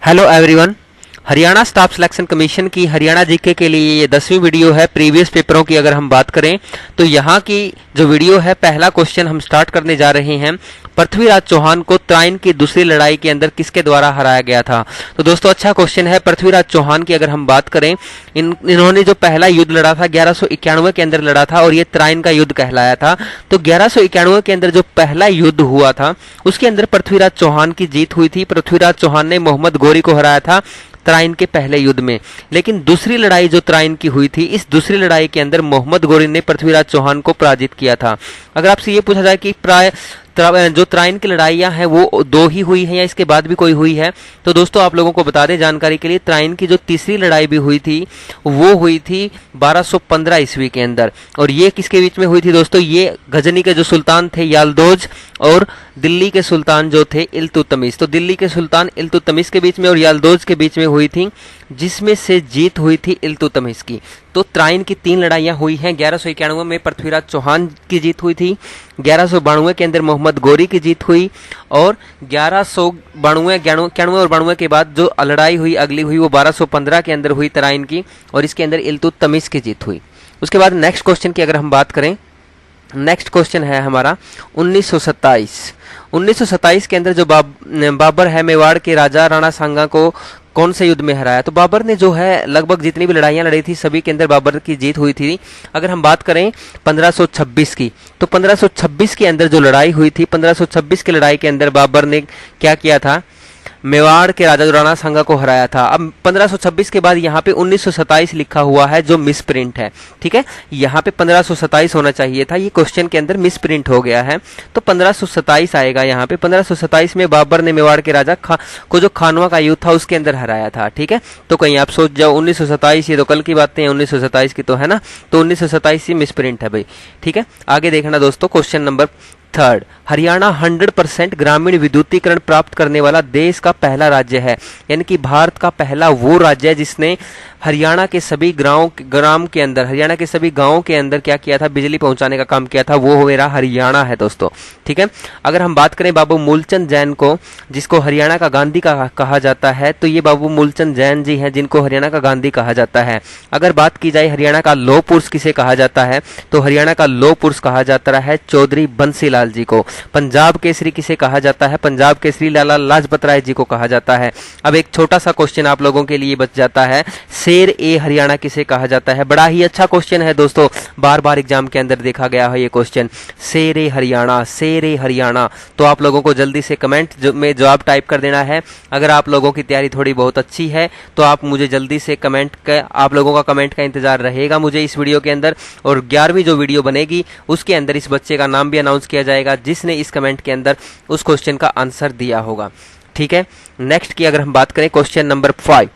Hello everyone. Haryana staff selection commission की Haryana GK के लिए ये 10वीं वीडियो है। प्रीवियस पेपरों की अगर हम बात करें तो यहाँ की जो वीडियो है, पहला क्वेश्चन हम स्टार्ट करने जा रहे हैं। पृथ्वीराज चौहान को त्राइन की दूसरी लड़ाई के अंदर किसके द्वारा हराया गया था? तो दोस्तों अच्छा क्वेश्चन है। पृथ्वीराज चौहान की अगर हम बात करें, इन्होंने जो पहला युद्ध लड़ा था 1191 के अंदर लड़ा था और ये त्राइन का युद्ध कहलाया था। तो 1191 के अंदर जो पहला युद्ध हुआ था उसके अंदर पृथ्वीराज चौहान की जीत हुई थी। पृथ्वीराज चौहान ने मोहम्मद गोरी को हराया था त्राइन के पहले युद्ध में। लेकिन दूसरी लड़ाई जो त्राइन की हुई थी, इस दूसरी लड़ाई के अंदर मोहम्मद गोरी ने पृथ्वीराज चौहान को पराजित किया था। अगर आपसे ये पूछा जाए कि जो त्राइन की लड़ाइयां हैं वो दो ही हुई हैं या इसके बाद भी कोई हुई है, तो दोस्तों आप लोगों को बता दें जानकारी के लिए, त्राइन की जो तीसरी लड़ाई भी हुई थी वो हुई थी 1215 ईस्वी के अंदर। और ये किसके बीच में हुई थी दोस्तों? ये गजनी के जो सुल्तान थे यालदोज और दिल्ली के सुल्तान जो थे इल्तुतमिश। तो दिल्ली के सुल्तान इल्तुतमिश के बीच में और यालदोज के बीच में हुई थी, जिसमें से जीत हुई थी इल्तुतमिश की। तो त्राइन की 3 लड़ाइयां हुई हैं। 1191 में पृथ्वीराज चौहान की जीत हुई थी, 1192 के अंदर मोहम्मद गोरी की जीत हुई और 1192 और 92 के बाद जो लड़ाई हुई अगली हुई वो 1215 के अंदर हुई त्राइन की, और इसके अंदर इल्तुतमिश की जीत हुई। उसके बाद नेक्स्ट क्वेश्चन की अगर हम बात करें, नेक्स्ट क्वेश्चन है हमारा 1927 के अंदर जो बाबर है मेवाड़ के राजा राणा सांगा को कौन से युद्ध में हराया? तो बाबर ने जो है लगभग जितनी भी लड़ाइयां लड़ी थी सभी के अंदर बाबर की जीत हुई थी। अगर हम बात करें 1526 की, तो 1526 के अंदर जो लड़ाई हुई थी, 1526 की लड़ाई के अंदर बाबर ने क्या किया था? मेवाड़ के राजा राणा सांगा को हराया था। अब 1526 के बाद यहाँ पे 1927 लिखा हुआ है जो मिस प्रिंट है, ठीक है। यहाँ पे 1527 होना चाहिए था, ये क्वेश्चन के अंदर मिस प्रिंट हो गया है, तो 1527 आएगा यहाँ पे। 1527 में बाबर ने मेवाड़ के राजा को जो खानवा का युद्ध था उसके अंदर हराया था, ठीक है। तो कहीं आप सोच जाओ 1927 ये तो कल की बातें हैं, 1927 की तो है ना, तो 1927 ही मिस प्रिंट है भाई, ठीक है। आगे देखना दोस्तों, क्वेश्चन नंबर 3, हरियाणा 100% ग्रामीण विद्युतीकरण प्राप्त करने वाला देश का पहला राज्य है, यानी कि भारत का पहला वो राज्य है जिसने हरियाणा के सभी हरियाणा के सभी गांवों के अंदर क्या किया था? बिजली पहुंचाने का काम किया था। वो मेरा हरियाणा है दोस्तों, ठीक है। अगर हम बात करें बाबू मूलचंद जैन को, जिसको हरियाणा का गांधी कहा जाता है, तो ये बाबू मूलचंद जैन जी हैं जिनको हरियाणा का गांधी कहा जाता है। अगर बात की जाए हरियाणा का लौह पुरुष किसे कहा जाता है, तो हरियाणा का लौह पुरुष कहा जाता है चौधरी बंसीलाल जी को। पंजाब केसरी किसे कहा जाता है? पंजाब केसरी लाला लाजपत राय जी को कहा जाता है। अब एक छोटा सा क्वेश्चन आप लोगों के लिए बच जाता है, शेर ए हरियाणा किसे कहा जाता है? बड़ा ही अच्छा क्वेश्चन है दोस्तों, बार बार एग्जाम के अंदर देखा गया है ये क्वेश्चन, शेर ए हरियाणा, शेर ए हरियाणा। तो आप लोगों को जल्दी से कमेंट में जवाब टाइप कर देना है। अगर आप लोगों की तैयारी थोड़ी बहुत अच्छी है तो आप मुझे जल्दी से आप लोगों का कमेंट का इंतजार रहेगा मुझे इस वीडियो के अंदर, और 11वीं जो वीडियो बनेगी उसके अंदर इस बच्चे का नाम भी अनाउंस किया जाएगा जिसने इस कमेंट के अंदर उस क्वेश्चन का आंसर दिया होगा, ठीक है। नेक्स्ट की अगर हम बात करें, क्वेश्चन नंबर 5,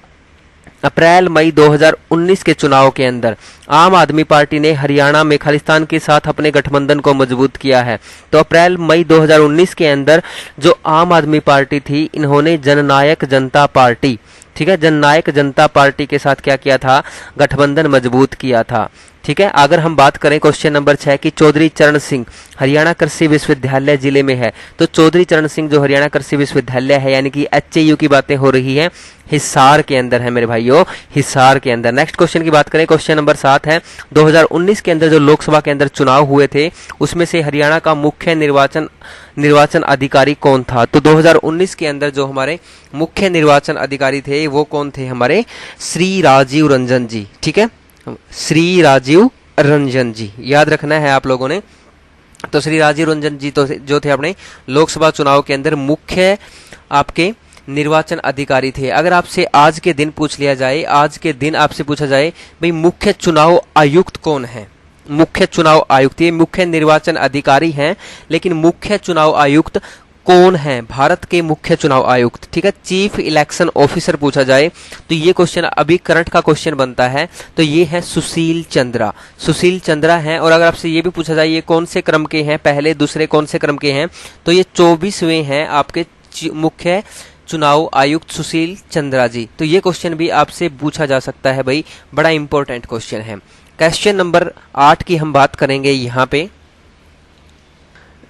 अप्रैल मई 2019 के चुनाव के अंदर आम आदमी पार्टी ने हरियाणा में खालिस्तान के साथ अपने गठबंधन को मजबूत किया है। तो अप्रैल मई 2019 के अंदर जो आम आदमी पार्टी थी, इन्होंने जननायक जनता पार्टी, ठीक है, जननायक जनता पार्टी के साथ क्या किया था? गठबंधन मजबूत किया था, ठीक है। अगर हम बात करें क्वेश्चन नंबर 6 की, चौधरी चरण सिंह हरियाणा कृषि विश्वविद्यालय जिले में है, तो चौधरी चरण सिंह जो हरियाणा कृषि विश्वविद्यालय है, यानी कि HAU की बातें हो रही है, हिसार के अंदर है मेरे भाइयों, हिसार के अंदर। नेक्स्ट क्वेश्चन की बात करें, क्वेश्चन नंबर 7 है, 2019 के अंदर जो लोकसभा के अंदर चुनाव हुए थे उसमें से हरियाणा का मुख्य निर्वाचन अधिकारी कौन था? तो 2019 के अंदर जो हमारे मुख्य निर्वाचन अधिकारी थे वो कौन थे? हमारे श्री राजीव रंजन जी, ठीक है, श्री राजीव रंजन जी, याद रखना है आप लोगों ने। तो श्री राजीव रंजन जी तो जो थे अपने लोकसभा चुनाव के अंदर मुख्य आपके निर्वाचन अधिकारी थे। अगर आपसे आज के दिन पूछ लिया जाए, आज के दिन आपसे पूछा जाए भाई मुख्य चुनाव आयुक्त कौन है? मुख्य चुनाव आयुक्त, ये मुख्य निर्वाचन अधिकारी हैं लेकिन मुख्य चुनाव आयुक्त कौन है? भारत के मुख्य चुनाव आयुक्त, ठीक है, चीफ इलेक्शन ऑफिसर पूछा जाए तो ये क्वेश्चन अभी करंट का क्वेश्चन बनता है, तो ये है सुशील चंद्रा, सुशील चंद्रा हैं। और अगर आपसे ये भी पूछा जाए ये कौन से क्रम के हैं, पहले दूसरे कौन से क्रम के हैं, तो ये 24वें हैं आपके मुख्य चुनाव आयुक्त सुशील चंद्रा जी। तो ये क्वेश्चन भी आपसे पूछा जा सकता है भाई, बड़ा इंपॉर्टेंट क्वेश्चन है। क्वेश्चन नंबर 8 की हम बात करेंगे यहाँ पे।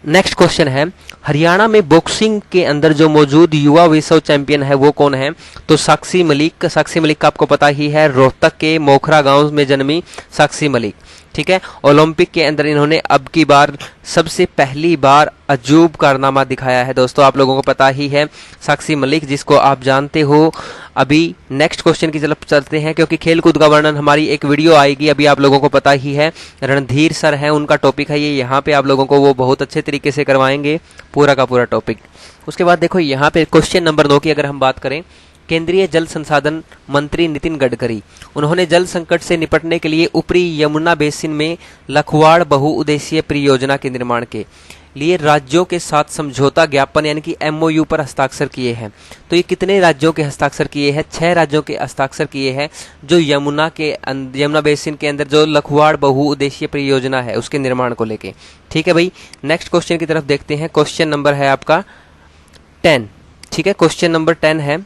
नेक्स्ट क्वेश्चन है, हरियाणा में बॉक्सिंग के अंदर जो मौजूद युवा विश्व चैंपियन है वो कौन है? तो साक्षी मलिक। साक्षी मलिक का आपको पता ही है, रोहतक के मोखरा गांव में जन्मी साक्षी मलिक। ठीक है, ओलंपिक के अंदर इन्होंने अब की बार सबसे पहली बार अजूब कारनामा दिखाया है। दोस्तों आप लोगों को पता ही है साक्षी मलिक, जिसको आप जानते हो। अभी नेक्स्ट क्वेश्चन की तरफ चलते हैं, क्योंकि खेल कूद का वर्णन हमारी एक वीडियो आएगी, अभी आप लोगों को पता ही है। रणधीर सर है, उनका टॉपिक है ये, यहाँ पे आप लोगों को वो बहुत अच्छे तरीके से करवाएंगे पूरा का पूरा टॉपिक। उसके बाद देखो यहाँ पे क्वेश्चन नंबर 9 की अगर हम बात करें, केंद्रीय जल संसाधन मंत्री नितिन गडकरी, उन्होंने जल संकट से निपटने के लिए ऊपरी यमुना बेसिन में लखवाड़ बहुउद्देशीय परियोजना के निर्माण के लिए राज्यों के साथ समझौता ज्ञापन यानी कि MOU पर हस्ताक्षर किए हैं। तो ये कितने राज्यों के हस्ताक्षर किए हैं? 6 राज्यों के हस्ताक्षर किए हैं, जो यमुना बेसिन के अंदर जो लखवाड़ बहुउद्देशीय परियोजना है उसके निर्माण को लेके। ठीक है भाई, नेक्स्ट क्वेश्चन की तरफ देखते हैं। क्वेश्चन नंबर है आपका 10। ठीक है, क्वेश्चन नंबर 10 है,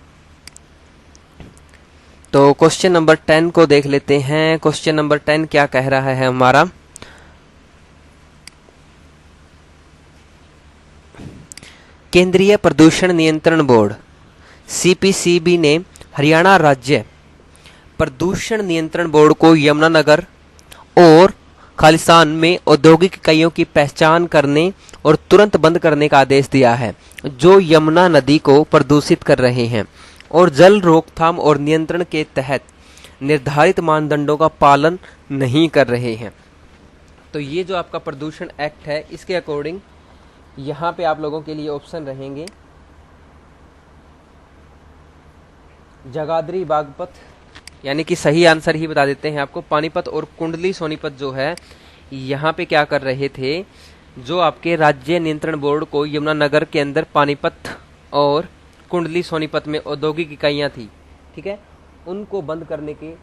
तो क्वेश्चन नंबर 10 को देख लेते हैं। क्वेश्चन नंबर 10 क्या कह रहा है हमारा? केंद्रीय प्रदूषण नियंत्रण बोर्ड CPCB ने हरियाणा राज्य प्रदूषण नियंत्रण बोर्ड को यमुनानगर और खालिस्तान में औद्योगिक इकाइयों की पहचान करने और तुरंत बंद करने का आदेश दिया है, जो यमुना नदी को प्रदूषित कर रहे हैं और जल रोकथाम और नियंत्रण के तहत निर्धारित मानदंडों का पालन नहीं कर रहे हैं। तो ये जो आपका प्रदूषण एक्ट है, इसके अकॉर्डिंग यहाँ पे आप लोगों के लिए ऑप्शन रहेंगे जगाधरी बागपत, यानी कि सही आंसर ही बता देते हैं आपको, पानीपत और कुंडली सोनीपत जो है यहाँ पे क्या कर रहे थे, जो आपके राज्य नियंत्रण बोर्ड को यमुनानगर के अंदर पानीपत और कुंडली सोनीपत में औद्योगिक इकाइयाँ थी, ठीक है, उनको बंद करने के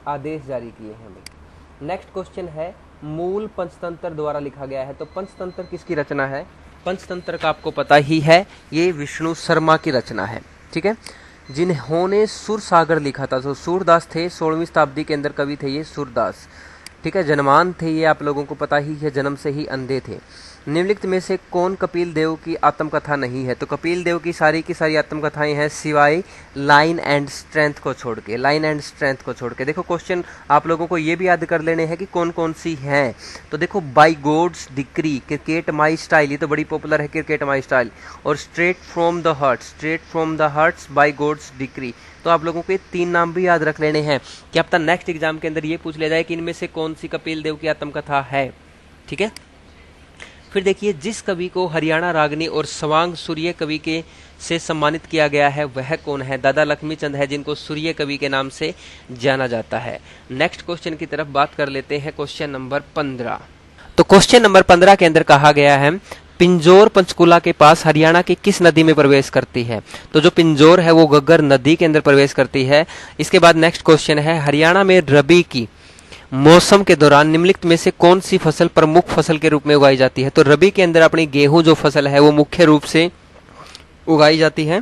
आदेश जारी किए हैं। नेक्स्ट क्वेश्चन है, मूल पंचतंत्र द्वारा लिखा गया है। तो पंचतंत्र किसकी रचना है? पंचतंत्र का आपको पता ही है, ये विष्णु शर्मा की रचना है। ठीक है, जिन्होंने सुरसागर लिखा था, तो सूरदास थे, 16वीं शताब्दी के अंदर कवि थे ये सूरदास। ठीक है, जन्मान थे ये, आप लोगों को पता ही है, जन्म से ही अंधे थे। निम्नलिखित में से कौन कपिल देव की आत्मकथा नहीं है? तो कपिल देव की सारी आत्मकथाएं हैं, सिवाय लाइन एंड स्ट्रेंथ को छोड़ के। लाइन एंड स्ट्रेंथ को छोड़ के देखो, क्वेश्चन आप लोगों को ये भी याद कर लेने हैं कि कौन कौन सी हैं। तो देखो, by God's decree, cricket my style, ये तो बड़ी पॉपुलर है, क्रिकेट माई स्टाइल, और straight from the hearts, by God's decree. तो आप लोगों को ये 3 नाम भी याद रख लेने हैं कि अब तक नेक्स्ट एग्जाम के अंदर ये पूछ लिया जाए कि इनमें से कौन सी कपिल देव की आत्मकथा है। ठीक है, फिर देखिए, जिस कवि को हरियाणा रागनी और सवांग सूर्य कवि के से सम्मानित किया गया है वह कौन है? दादा लक्ष्मीचंद है, जिनको सूर्य कवि के नाम से जाना जाता है। नेक्स्ट क्वेश्चन की तरफ बात कर लेते हैं, क्वेश्चन नंबर 15। तो क्वेश्चन नंबर 15 के अंदर कहा गया है, पिंजौर पंचकुला के पास हरियाणा की किस नदी में प्रवेश करती है? तो जो पिंजौर है वो घग्गर नदी के अंदर प्रवेश करती है। इसके बाद नेक्स्ट क्वेश्चन है, हरियाणा में रबी की मौसम के दौरान निम्नलिखित में से कौन सी फसल प्रमुख फसल के रूप में उगाई जाती है? तो रबी के अंदर अपनी गेहूं जो फसल है वो मुख्य रूप से उगाई जाती है।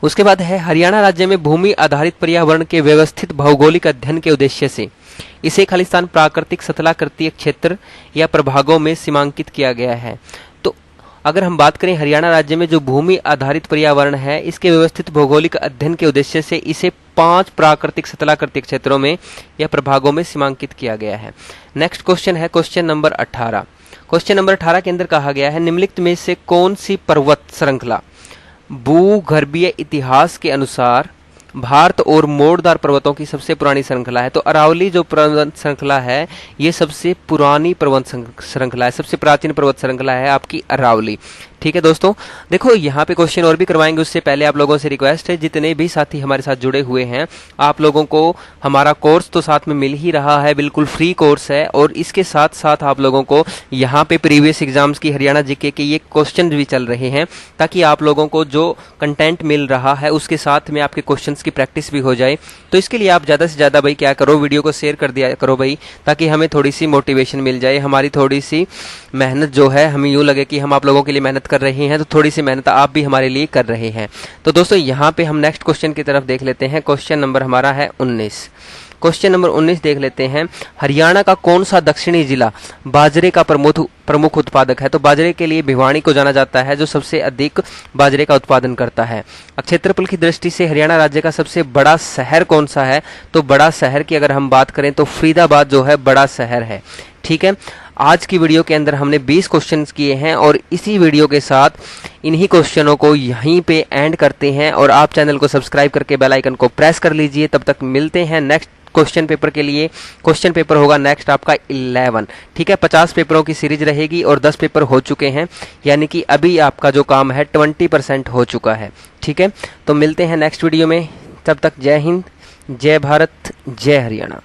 उसके बाद है, हरियाणा राज्य में भूमि आधारित पर्यावरण के व्यवस्थित भौगोलिक अध्ययन के उद्देश्य से इसे खालिस्तान प्राकृतिक स्थलाकृतिक क्षेत्र या प्रभागों में सीमांकित किया गया है। तो अगर हम बात करें हरियाणा राज्य में जो भूमि आधारित पर्यावरण है, इसके व्यवस्थित भौगोलिक अध्ययन के उद्देश्य से इसे 5 प्राकृतिक स्थलाकृतिक क्षेत्रों में या प्रभागों में सीमांकित किया गया है। नेक्स्ट क्वेश्चन है, क्वेश्चन नंबर 18। क्वेश्चन नंबर 18 के अंदर कहा गया है, निम्नलिखित में से कौन सी पर्वत श्रृंखला भूगर्भीय इतिहास के अनुसार भारत और मोड़दार पर्वतों की सबसे पुरानी श्रृंखला है? तो अरावली जो पर्वत श्रृंखला है ये सबसे पुरानी पर्वत श्रृंखला है, सबसे प्राचीन पर्वत श्रृंखला है आपकी अरावली। ठीक है दोस्तों, देखो यहाँ पे क्वेश्चन और भी करवाएंगे, उससे पहले आप लोगों से रिक्वेस्ट है, जितने भी साथी हमारे साथ जुड़े हुए हैं, आप लोगों को हमारा कोर्स तो साथ में मिल ही रहा है, बिल्कुल फ्री कोर्स है, और इसके साथ साथ आप लोगों को यहाँ पे प्रीवियस एग्जाम्स की हरियाणा जीके के ये क्वेश्चन भी चल रहे हैं, ताकि आप लोगों को जो कंटेंट मिल रहा है उसके साथ में आपके क्वेश्चन की प्रैक्टिस भी हो जाए। तो इसके लिए आप ज़्यादा से ज़्यादा भाई क्या करो, वीडियो को शेयर कर दिया करो भाई, ताकि हमें थोड़ी सी मोटिवेशन मिल जाए, हमारी थोड़ी सी मेहनत जो है, हमें यूँ लगे कि हम आप लोगों के लिए मेहनत कर रहे हैं, तो थोड़ी सी मेहनत आप भी हमारे लिए कर रहे हैं। तो दोस्तों यहाँ पे हम नेक्स्ट क्वेश्चन की तरफ देख लेते हैं। क्वेश्चन नंबर हमारा है 19। क्वेश्चन नंबर 19 देख लेते हैं। हरियाणा का कौन सा दक्षिणी जिला बाजरे का प्रमुख उत्पादक है? तो बाजरे के लिए भिवानी को जाना जाता है, जो सबसे अधिक बाजरे का उत्पादन करता है। क्षेत्रफल की दृष्टि से हरियाणा राज्य का सबसे बड़ा शहर कौन सा है? तो बड़ा शहर की अगर हम बात करें तो फरीदाबाद जो है बड़ा शहर है। ठीक है, आज की वीडियो के अंदर हमने 20 क्वेश्चंस किए हैं और इसी वीडियो के साथ इन्हीं क्वेश्चनों को यहीं पे एंड करते हैं। और आप चैनल को सब्सक्राइब करके बेल आइकन को प्रेस कर लीजिए। तब तक मिलते हैं नेक्स्ट क्वेश्चन पेपर के लिए। क्वेश्चन पेपर होगा नेक्स्ट आपका 11। ठीक है, 50 पेपरों की सीरीज रहेगी और 10 पेपर हो चुके हैं, यानी कि अभी आपका जो काम है 20% हो चुका है। ठीक है, तो मिलते हैं नेक्स्ट वीडियो में। तब तक जय हिंद, जय भारत, जय हरियाणा।